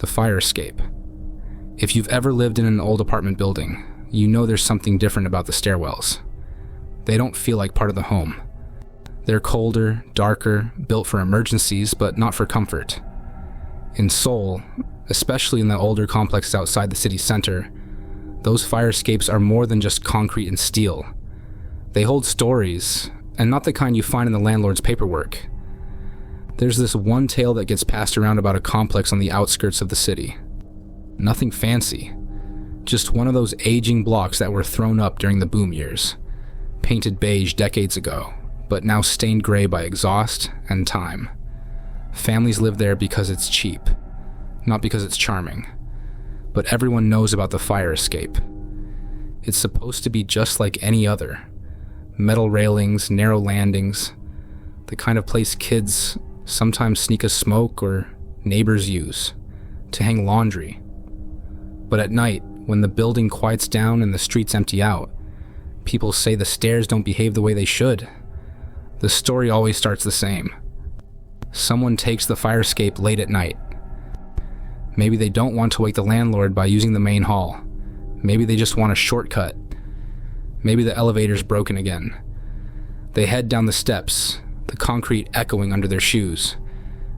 The fire escape. If you've ever lived in an old apartment building, you know there's something different about the stairwells. They don't feel like part of the home. They're colder, darker, built for emergencies, but not for comfort. In Seoul, especially in the older complexes outside the city center, those fire escapes are more than just concrete and steel. They hold stories, and not the kind you find in the landlord's paperwork. There's this one tale that gets passed around about a complex on the outskirts of the city. Nothing fancy, just one of those aging blocks that were thrown up during the boom years, painted beige decades ago, but now stained gray by exhaust and time. Families live there because it's cheap, not because it's charming. But everyone knows about the fire escape. It's supposed to be just like any other. Metal railings, narrow landings, the kind of place kids sometimes sneak a smoke or neighbors use to hang laundry. But at night, when the building quiets down and the streets empty out, people say the stairs don't behave the way they should. The story always starts the same. Someone takes the fire escape late at night. Maybe they don't want to wake the landlord by using the main hall. Maybe they just want a shortcut. Maybe the elevator's broken again. They head down the steps, the concrete echoing under their shoes,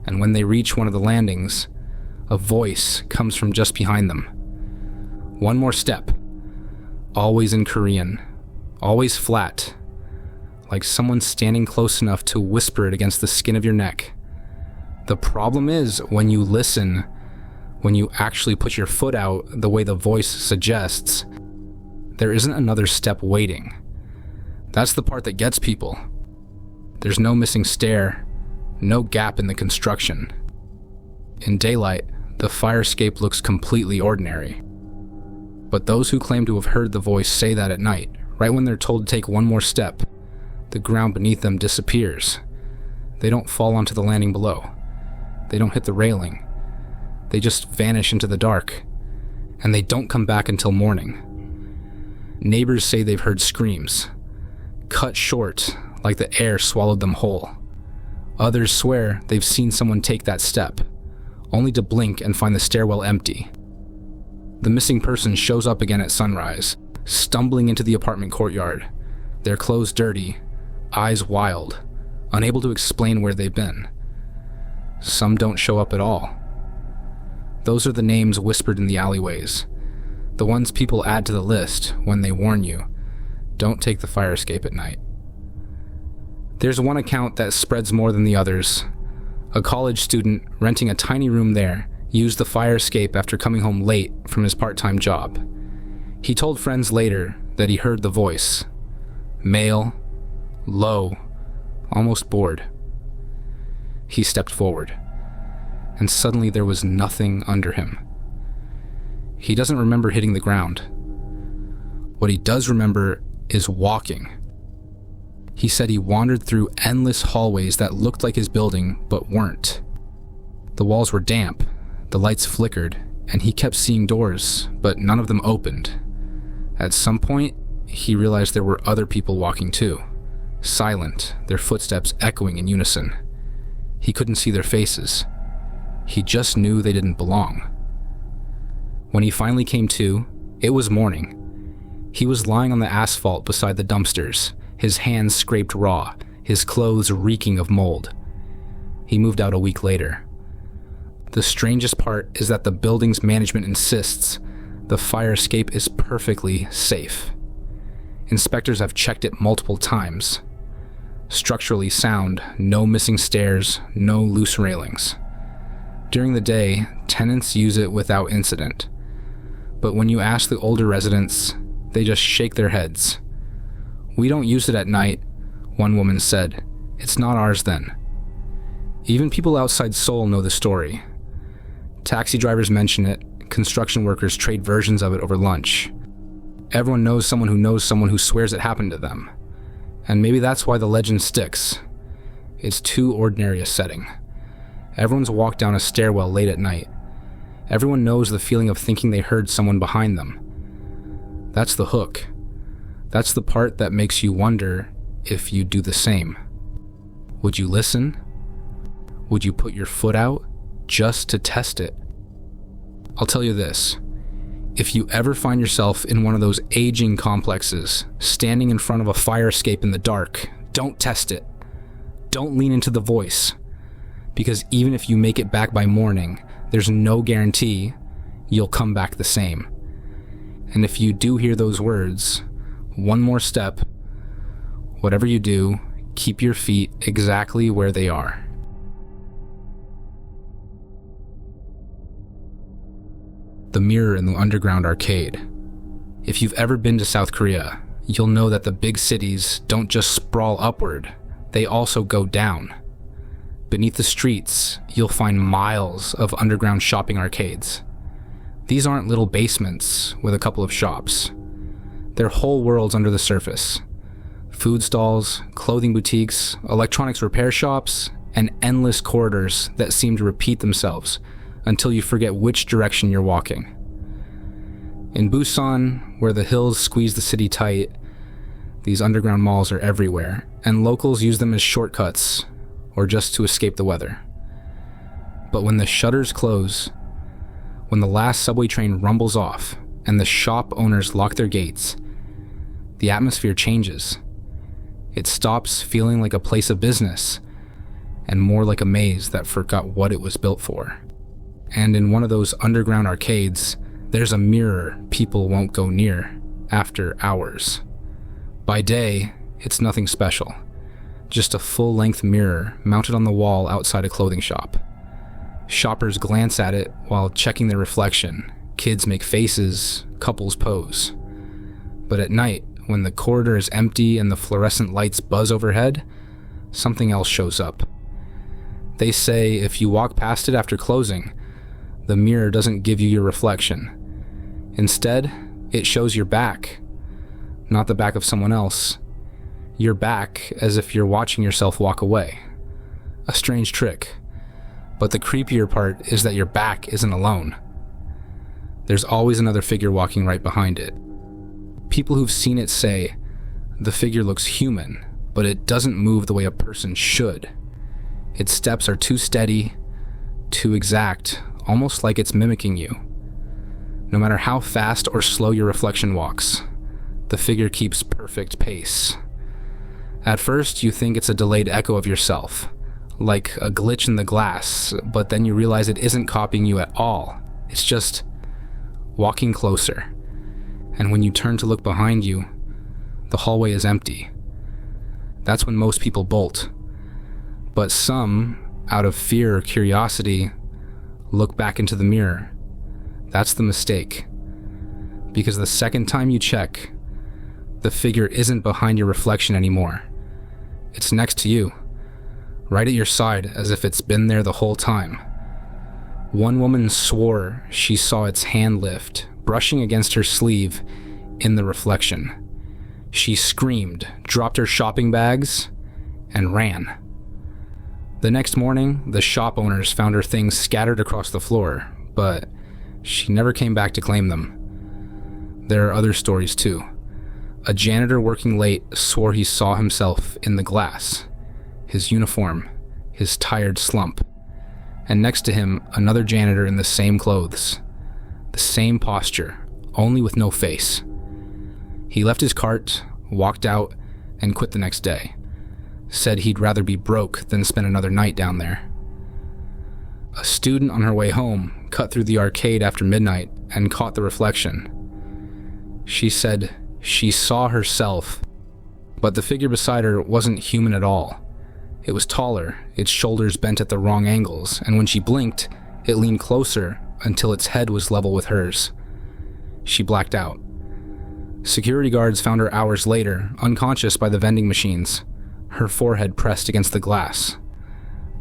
and when they reach one of the landings, a voice comes from just behind them. One more step. Always in Korean. Always flat. Like someone standing close enough to whisper it against the skin of your neck. The problem is, when you listen, when you actually put your foot out the way the voice suggests, there isn't another step waiting. That's the part that gets people. There's no missing stair, no gap in the construction. In daylight, the fire escape looks completely ordinary. But those who claim to have heard the voice say that at night, right when they're told to take one more step, the ground beneath them disappears. They don't fall onto the landing below. They don't hit the railing. They just vanish into the dark, and they don't come back until morning. Neighbors say they've heard screams, cut short like the air swallowed them whole. Others swear they've seen someone take that step, only to blink and find the stairwell empty. The missing person shows up again at sunrise, stumbling into the apartment courtyard, their clothes dirty, eyes wild, unable to explain where they've been. Some don't show up at all. Those are the names whispered in the alleyways, the ones people add to the list when they warn you, don't take the fire escape at night. There's one account that spreads more than the others. A college student renting a tiny room there used the fire escape after coming home late from his part-time job. He told friends later that he heard the voice. Male, low, almost bored. He stepped forward, and suddenly there was nothing under him. He doesn't remember hitting the ground. What he does remember is walking. He said he wandered through endless hallways that looked like his building, but weren't. The walls were damp, the lights flickered, and he kept seeing doors, but none of them opened. At some point, he realized there were other people walking too, silent, their footsteps echoing in unison. He couldn't see their faces. He just knew they didn't belong. When he finally came to, it was morning. He was lying on the asphalt beside the dumpsters, his hands scraped raw, his clothes reeking of mold. He moved out a week later. The strangest part is that the building's management insists the fire escape is perfectly safe. Inspectors have checked it multiple times. Structurally sound, no missing stairs, no loose railings. During the day, tenants use it without incident. But when you ask the older residents, they just shake their heads. "We don't use it at night," one woman said. "It's not ours then." Even people outside Seoul know the story. Taxi drivers mention it, construction workers trade versions of it over lunch. Everyone knows someone who swears it happened to them. And maybe that's why the legend sticks. It's too ordinary a setting. Everyone's walked down a stairwell late at night. Everyone knows the feeling of thinking they heard someone behind them. That's the hook. That's the part that makes you wonder if you'd do the same. Would you listen? Would you put your foot out just to test it? I'll tell you this. If you ever find yourself in one of those aging complexes, standing in front of a fire escape in the dark, don't test it. Don't lean into the voice. Because even if you make it back by morning, there's no guarantee you'll come back the same. And if you do hear those words, one more step, whatever you do, keep your feet exactly where they are. The mirror in the underground arcade. If you've ever been to South Korea, you'll know that the big cities don't just sprawl upward, they also go down. Beneath the streets, you'll find miles of underground shopping arcades. These aren't little basements with a couple of shops. They're whole worlds under the surface. Food stalls, clothing boutiques, electronics repair shops, and endless corridors that seem to repeat themselves until you forget which direction you're walking. In Busan, where the hills squeeze the city tight, these underground malls are everywhere, and locals use them as shortcuts or just to escape the weather. But when the shutters close, when the last subway train rumbles off and the shop owners lock their gates, the atmosphere changes. It stops feeling like a place of business and more like a maze that forgot what it was built for. And in one of those underground arcades, there's a mirror people won't go near after hours. By day, it's nothing special. Just a full-length mirror mounted on the wall outside a clothing shop. Shoppers glance at it while checking their reflection. Kids make faces, couples pose. But at night, when the corridor is empty and the fluorescent lights buzz overhead, something else shows up. They say if you walk past it after closing, the mirror doesn't give you your reflection. Instead, it shows your back, not the back of someone else. Your back as if you're watching yourself walk away. A strange trick. But the creepier part is that your back isn't alone. There's always another figure walking right behind it. People who've seen it say, the figure looks human, but it doesn't move the way a person should. Its steps are too steady, too exact, almost like it's mimicking you. No matter how fast or slow your reflection walks, the figure keeps perfect pace. At first, you think it's a delayed echo of yourself, like a glitch in the glass, but then you realize it isn't copying you at all. It's just walking closer. And when you turn to look behind you, the hallway is empty. That's when most people bolt. But some, out of fear or curiosity, look back into the mirror. That's the mistake. Because the second time you check, the figure isn't behind your reflection anymore. It's next to you, right at your side, as if it's been there the whole time. One woman swore she saw its hand lift, brushing against her sleeve in the reflection. She screamed, dropped her shopping bags, and ran. The next morning, the shop owners found her things scattered across the floor, but she never came back to claim them. There are other stories too. A janitor working late swore he saw himself in the glass, his uniform, his tired slump, and next to him, another janitor in the same clothes, the same posture, only with no face. He left his cart, walked out, and quit the next day. Said he'd rather be broke than spend another night down there. A student on her way home cut through the arcade after midnight and caught the reflection. She said she saw herself, but the figure beside her wasn't human at all. It was taller, its shoulders bent at the wrong angles, and when she blinked, it leaned closer until its head was level with hers. She blacked out. Security guards found her hours later, unconscious by the vending machines, her forehead pressed against the glass.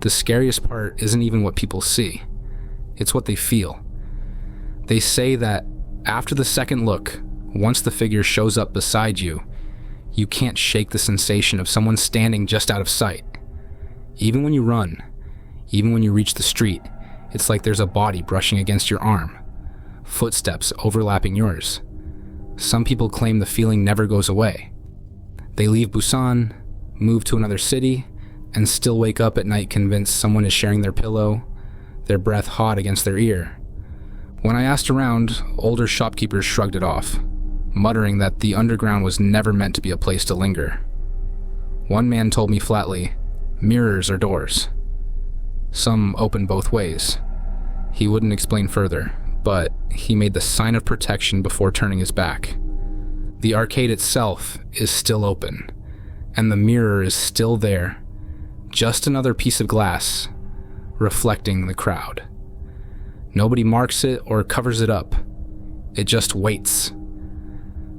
The scariest part isn't even what people see. It's what they feel. They say that after the second look, once the figure shows up beside you, you can't shake the sensation of someone standing just out of sight. Even when you run, even when you reach the street, it's like there's a body brushing against your arm, footsteps overlapping yours. Some people claim the feeling never goes away. They leave Busan, move to another city, and still wake up at night convinced someone is sharing their pillow, their breath hot against their ear. When I asked around, older shopkeepers shrugged it off, muttering that the underground was never meant to be a place to linger. One man told me flatly, mirrors are doors. Some open both ways. He wouldn't explain further, but he made the sign of protection before turning his back. The arcade itself is still open, and the mirror is still there, just another piece of glass, reflecting the crowd. Nobody marks it or covers it up. It just waits.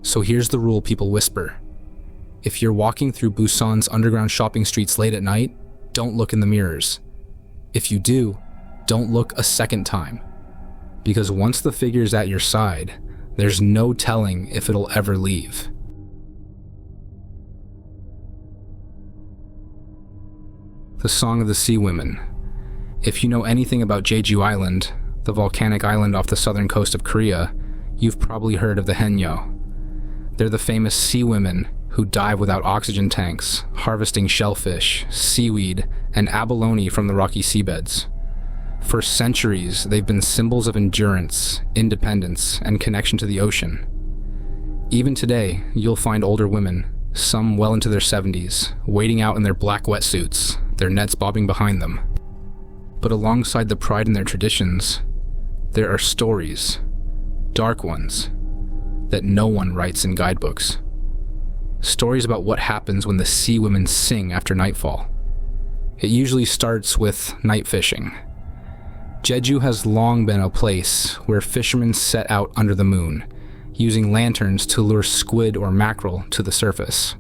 So here's the rule people whisper. If you're walking through Busan's underground shopping streets late at night, don't look in the mirrors. If you do, don't look a second time. Because once the figure's at your side, there's no telling if it'll ever leave. The Song of the Sea Women. If you know anything about Jeju Island, the volcanic island off the southern coast of Korea, you've probably heard of the Haenyeo. They're the famous sea women who dive without oxygen tanks, harvesting shellfish, seaweed, and abalone from the rocky seabeds. For centuries, they've been symbols of endurance, independence, and connection to the ocean. Even today, you'll find older women, some well into their 70s, wading out in their black wetsuits, their nets bobbing behind them. But alongside the pride in their traditions, there are stories, dark ones, that no one writes in guidebooks. Stories about what happens when the sea women sing after nightfall. It usually starts with night fishing. Jeju has long been a place where fishermen set out under the moon, using lanterns to lure squid or mackerel to the surface.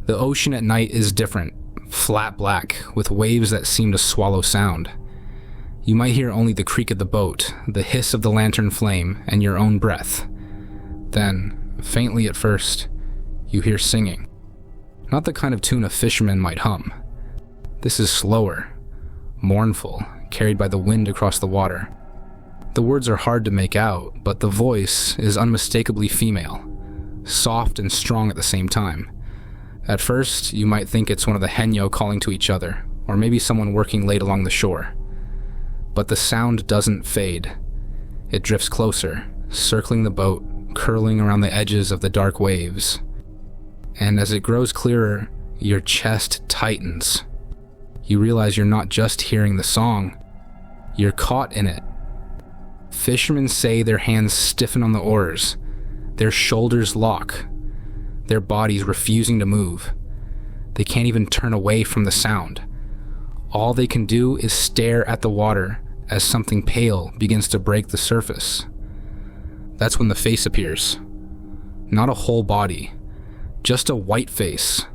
The ocean at night is different, flat black, with waves that seem to swallow sound. You might hear only the creak of the boat, the hiss of the lantern flame, and your own breath. Then, faintly at first, you hear singing. Not the kind of tune a fisherman might hum. This is slower, mournful, carried by the wind across the water. The words are hard to make out, but the voice is unmistakably female, soft and strong at the same time. At first, you might think it's one of the Haenyeo calling to each other, or maybe someone working late along the shore. But the sound doesn't fade. It drifts closer, circling the boat, curling around the edges of the dark waves. And as it grows clearer, your chest tightens. You realize you're not just hearing the song, you're caught in it. Fishermen say their hands stiffen on the oars, their shoulders lock, their bodies refusing to move. They can't even turn away from the sound. All they can do is stare at the water as something pale begins to break the surface. That's when the face appears. Not a whole body, just a white face,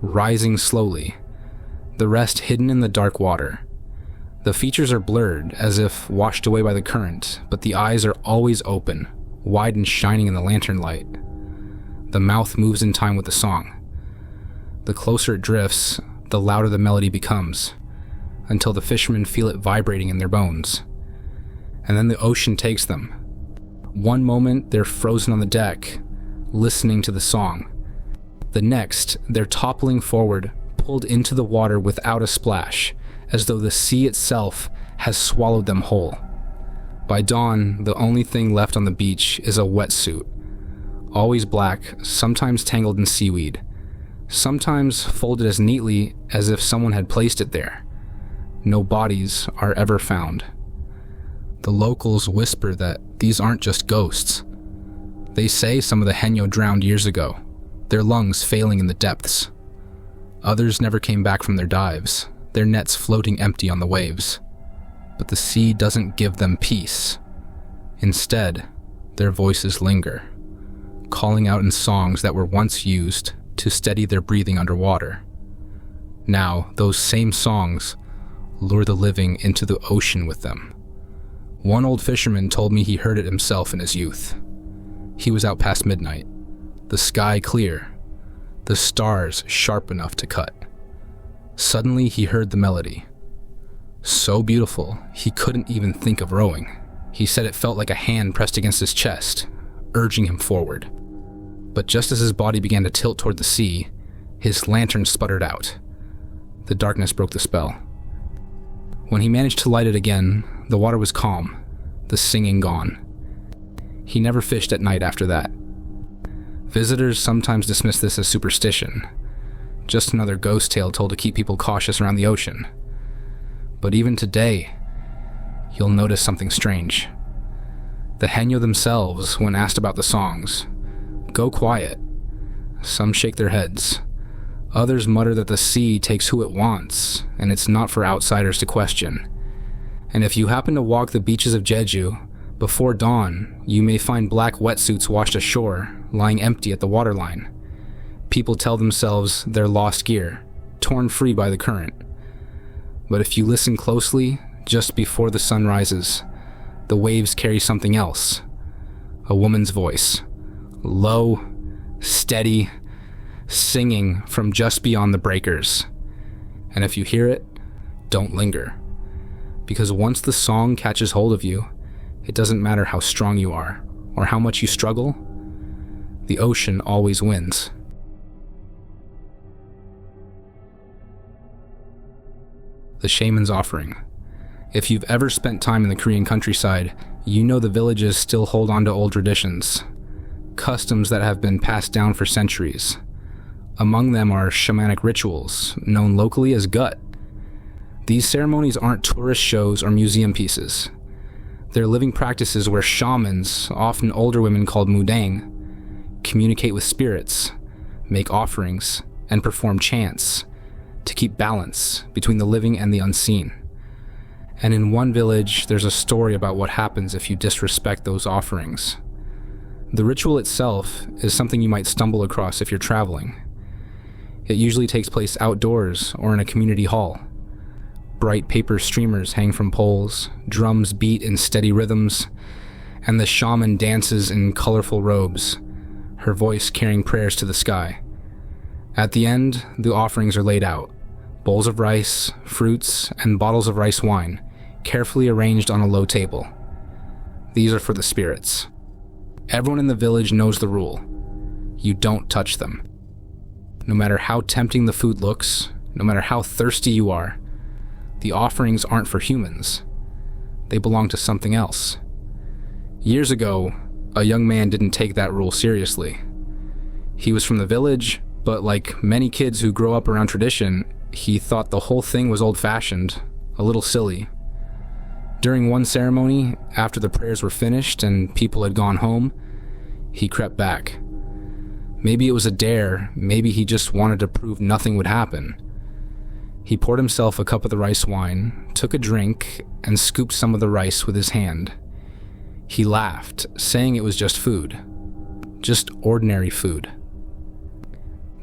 rising slowly, the rest hidden in the dark water. The features are blurred, as if washed away by the current, but the eyes are always open, wide and shining in the lantern light. The mouth moves in time with the song. The closer it drifts, the louder the melody becomes, until the fishermen feel it vibrating in their bones. And then the ocean takes them. One moment, they're frozen on the deck, listening to the song. The next, they're toppling forward, pulled into the water without a splash, as though the sea itself has swallowed them whole. By dawn, the only thing left on the beach is a wetsuit, always black, sometimes tangled in seaweed, sometimes folded as neatly as if someone had placed it there. No bodies are ever found. The locals whisper that these aren't just ghosts. They say some of the Haenyeo drowned years ago, their lungs failing in the depths. Others never came back from their dives, their nets floating empty on the waves. But the sea doesn't give them peace. Instead, their voices linger, calling out in songs that were once used to steady their breathing underwater. Now, those same songs lure the living into the ocean with them. One old fisherman told me he heard it himself in his youth. He was out past midnight, the sky clear, the stars sharp enough to cut. Suddenly he heard the melody. So beautiful, he couldn't even think of rowing. He said it felt like a hand pressed against his chest, urging him forward. But just as his body began to tilt toward the sea, his lantern sputtered out. The darkness broke the spell. When he managed to light it again, the water was calm. the singing gone. He never fished at night after that. Visitors sometimes dismiss this as superstition, just another ghost tale told to keep people cautious around the ocean. But even today, you'll notice something strange. The Henyo themselves, when asked about the songs, go quiet. Some shake their heads. Others mutter that the sea takes who it wants, and it's not for outsiders to question. And if you happen to walk the beaches of Jeju, before dawn, you may find black wetsuits washed ashore, lying empty at the waterline. People tell themselves they're lost gear, torn free by the current. But if you listen closely, just before the sun rises, the waves carry something else. A woman's voice. Low, steady, singing from just beyond the breakers. And if you hear it, don't linger. Because once the song catches hold of you, it doesn't matter how strong you are, or how much you struggle, the ocean always wins. The Shaman's Offering. If you've ever spent time in the Korean countryside, you know the villages still hold on to old traditions, customs that have been passed down for centuries. Among them are shamanic rituals, known locally as gut. These ceremonies aren't tourist shows or museum pieces. They're living practices where shamans, often older women called mudang, communicate with spirits, make offerings, and perform chants to keep balance between the living and the unseen. And in one village, there's a story about what happens if you disrespect those offerings. The ritual itself is something you might stumble across if you're traveling. It usually takes place outdoors or in a community hall. Bright paper streamers hang from poles, drums beat in steady rhythms, and the shaman dances in colorful robes, her voice carrying prayers to the sky. At the end, the offerings are laid out. Bowls of rice, fruits, and bottles of rice wine, carefully arranged on a low table. These are for the spirits. Everyone in the village knows the rule. You don't touch them. No matter how tempting the food looks, no matter how thirsty you are, the offerings aren't for humans. They belong to something else. Years ago, a young man didn't take that rule seriously. He was from the village, but like many kids who grow up around tradition, he thought the whole thing was old-fashioned, a little silly. During one ceremony, after the prayers were finished and people had gone home, he crept back. Maybe it was a dare, maybe he just wanted to prove nothing would happen. He poured himself a cup of the rice wine, took a drink, and scooped some of the rice with his hand. He laughed, saying it was just food. Just ordinary food.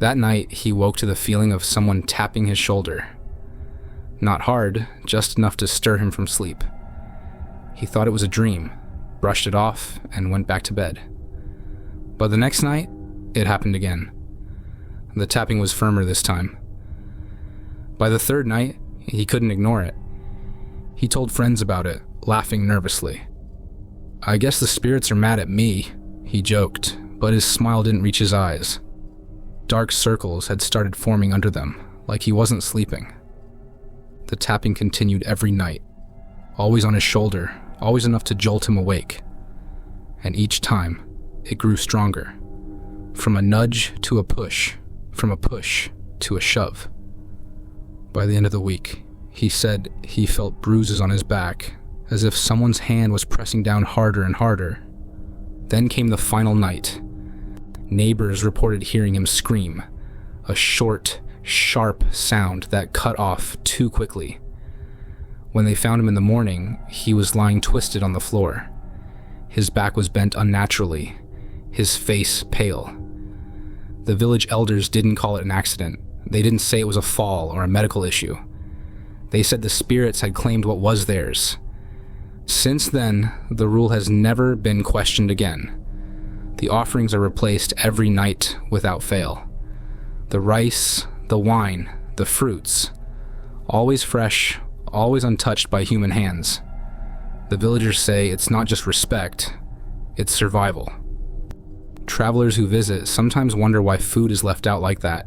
That night, he woke to the feeling of someone tapping his shoulder. Not hard, just enough to stir him from sleep. He thought it was a dream, brushed it off, and went back to bed. But the next night, it happened again. The tapping was firmer this time. By the third night, he couldn't ignore it. He told friends about it, laughing nervously. "I guess the spirits are mad at me," he joked, but his smile didn't reach his eyes. Dark circles had started forming under them, like he wasn't sleeping. The tapping continued every night, always on his shoulder, always enough to jolt him awake. And each time, it grew stronger. From a nudge to a push, from a push to a shove. By the end of the week, he said he felt bruises on his back, as if someone's hand was pressing down harder and harder. Then came the final night. Neighbors reported hearing him scream, a short, sharp sound that cut off too quickly. When they found him in the morning, he was lying twisted on the floor. His back was bent unnaturally, his face pale. The village elders didn't call it an accident. They didn't say it was a fall or a medical issue. They said the spirits had claimed what was theirs. Since then, the rule has never been questioned again. The offerings are replaced every night without fail. The rice, the wine, the fruits, always fresh, always untouched by human hands. The villagers say it's not just respect, it's survival. Travelers who visit sometimes wonder why food is left out like that.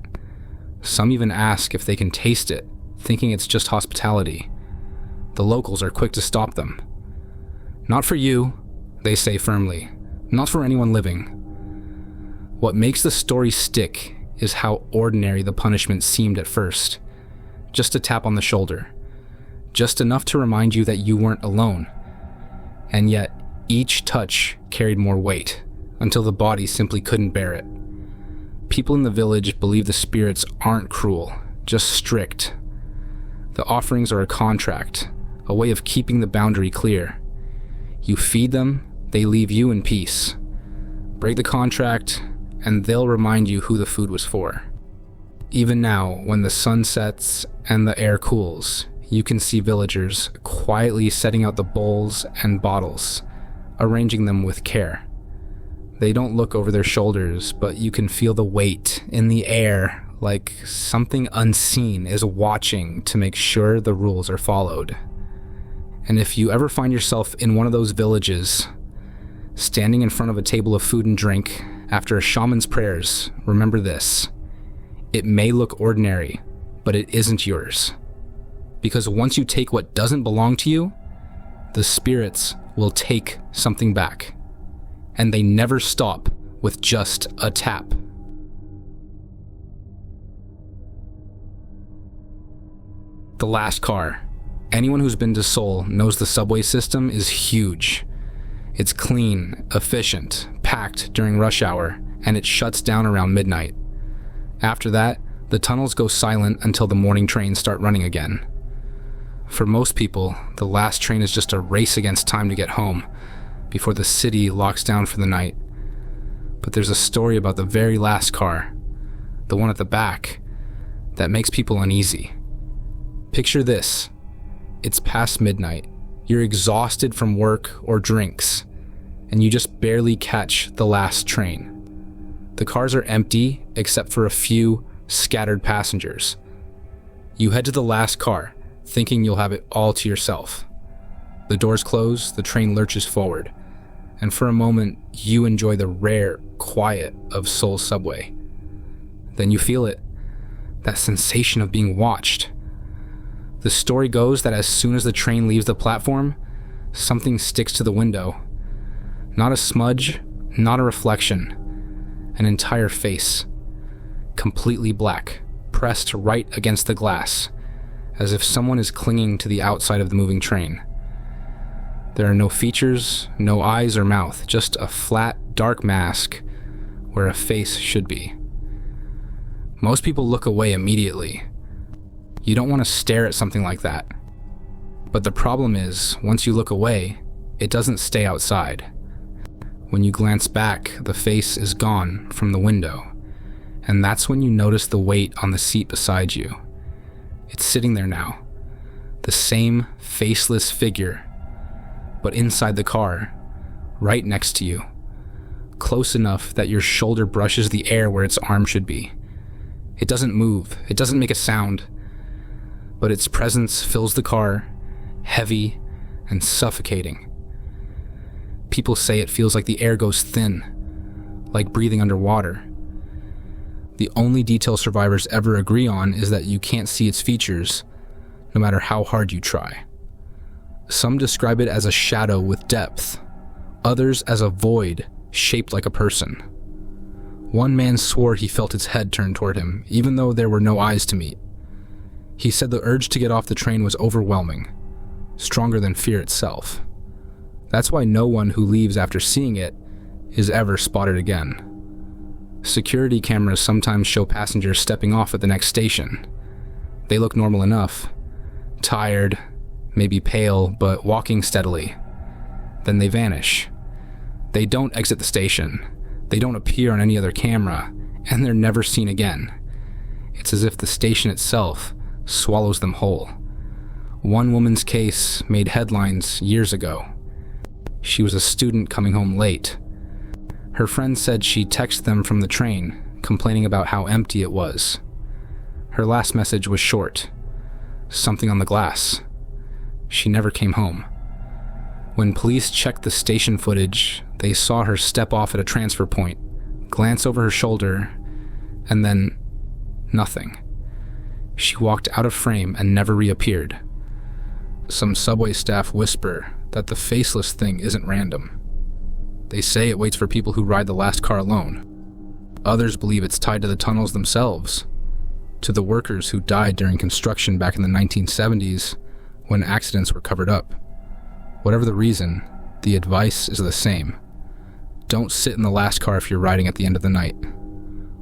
Some even ask if they can taste it, thinking it's just hospitality. The locals are quick to stop them. Not for you, they say firmly. Not for anyone living. What makes the story stick is how ordinary the punishment seemed at first. Just a tap on the shoulder. Just enough to remind you that you weren't alone. And yet, each touch carried more weight, until the body simply couldn't bear it. People in the village believe the spirits aren't cruel, just strict. The offerings are a contract, a way of keeping the boundary clear. You feed them, they leave you in peace. Break the contract, and they'll remind you who the food was for. Even now, when the sun sets and the air cools, you can see villagers quietly setting out the bowls and bottles, arranging them with care. They don't look over their shoulders, but you can feel the weight in the air, like something unseen is watching to make sure the rules are followed. And if you ever find yourself in one of those villages, standing in front of a table of food and drink after a shaman's prayers, remember this. It may look ordinary, but it isn't yours. Because once you take what doesn't belong to you, the spirits will take something back. And they never stop with just a tap. The last car. Anyone who's been to Seoul knows the subway system is huge. It's clean, efficient, packed during rush hour, and it shuts down around midnight. After that, the tunnels go silent until the morning trains start running again. For most people, the last train is just a race against time to get home, before the city locks down for the night. But there's a story about the very last car, the one at the back, that makes people uneasy. Picture this. It's past midnight. You're exhausted from work or drinks, and you just barely catch the last train. The cars are empty except for a few scattered passengers. You head to the last car, thinking you'll have it all to yourself. The doors close, the train lurches forward, and for a moment, you enjoy the rare quiet of Seoul's subway. Then you feel it, that sensation of being watched. The story goes that as soon as the train leaves the platform, something sticks to the window. Not a smudge, not a reflection, an entire face, completely black, pressed right against the glass, as if someone is clinging to the outside of the moving train. There are no features, no eyes or mouth, just a flat, dark mask where a face should be. Most people look away immediately. You don't want to stare at something like that. But the problem is, once you look away, it doesn't stay outside. When you glance back, the face is gone from the window, and that's when you notice the weight on the seat beside you. It's sitting there now, the same faceless figure, but inside the car, right next to you, close enough that your shoulder brushes the air where its arm should be. It doesn't move, it doesn't make a sound, but its presence fills the car, heavy and suffocating. People say it feels like the air goes thin, like breathing underwater. The only detail survivors ever agree on is that you can't see its features, no matter how hard you try. Some describe it as a shadow with depth, others as a void shaped like a person. One man swore he felt its head turn toward him, even though there were no eyes to meet. He said the urge to get off the train was overwhelming, stronger than fear itself. That's why no one who leaves after seeing it is ever spotted again. Security cameras sometimes show passengers stepping off at the next station. They look normal enough, tired, maybe pale, but walking steadily. Then they vanish. They don't exit the station. They don't appear on any other camera, and they're never seen again. It's as if the station itself swallows them whole. One woman's case made headlines years ago. She was a student coming home late. Her friend said she texted them from the train, complaining about how empty it was. Her last message was short. Something on the glass. She never came home. When police checked the station footage, they saw her step off at a transfer point, glance over her shoulder, and then nothing. She walked out of frame and never reappeared. Some subway staff whisper that the faceless thing isn't random. They say it waits for people who ride the last car alone. Others believe it's tied to the tunnels themselves, to the workers who died during construction back in the 1970s when accidents were covered up. Whatever the reason, the advice is the same. Don't sit in the last car if you're riding at the end of the night.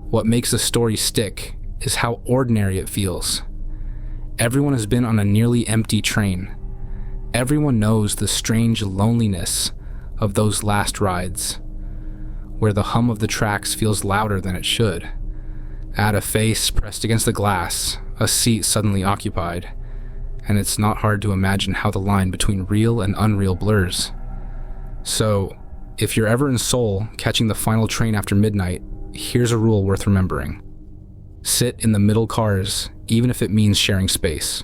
What makes the story stick is how ordinary it feels. Everyone has been on a nearly empty train. Everyone knows the strange loneliness of those last rides, where the hum of the tracks feels louder than it should. Add a face pressed against the glass, a seat suddenly occupied, and it's not hard to imagine how the line between real and unreal blurs. So, if you're ever in Seoul catching the final train after midnight, here's a rule worth remembering. Sit in the middle cars, even if it means sharing space.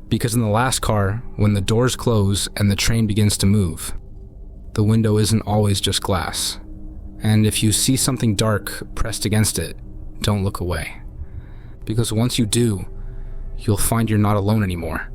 Because in the last car, when the doors close and the train begins to move, the window isn't always just glass. And if you see something dark pressed against it, don't look away. Because once you do, you'll find you're not alone anymore.